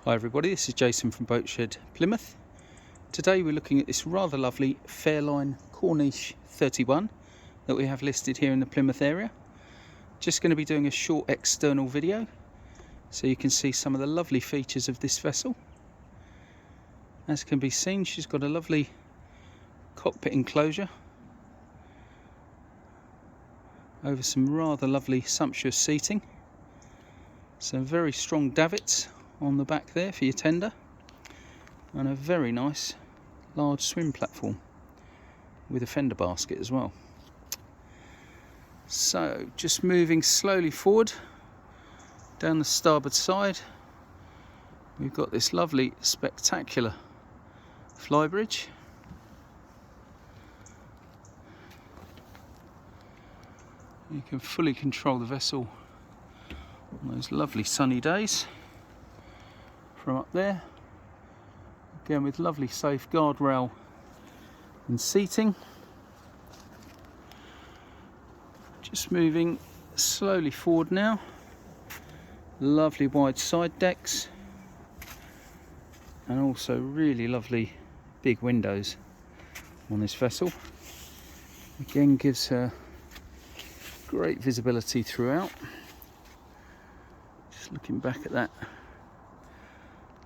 Hi everybody, this is Jason from Boatshed, Plymouth. Today we're looking at this rather lovely Fairline Corniche 31 that we have listed here in the Plymouth area. Just going to be doing a short external video so you can see some of the lovely features of this vessel. As can be seen, she's got a lovely cockpit enclosure over some rather lovely sumptuous seating. Some very strong davits on the back there for your tender, and a very nice large swim platform with a fender basket as well. So just moving slowly forward down the starboard side, we've got this lovely spectacular flybridge. You can fully control the vessel on those lovely sunny days from up there, again with lovely safe guardrail and seating. Just moving slowly forward now, lovely wide side decks and also really lovely big windows on this vessel. Again gives her great visibility throughout. Just looking back at that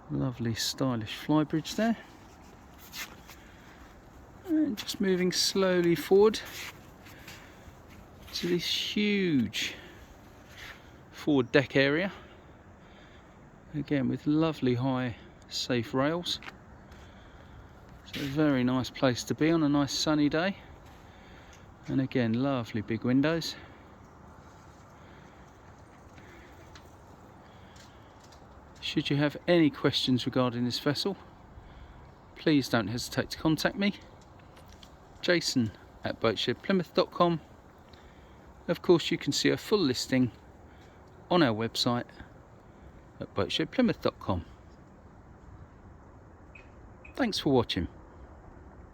lovely stylish flybridge there, and just moving slowly forward to this huge forward deck area, again with lovely high safe rails. So a very nice place to be on a nice sunny day, and again lovely big windows. Should you have any questions regarding this vessel, please don't hesitate to contact me, jason@boatshedplymouth.com. Of course, you can see a full listing on our website at boatshedplymouth.com. Thanks for watching.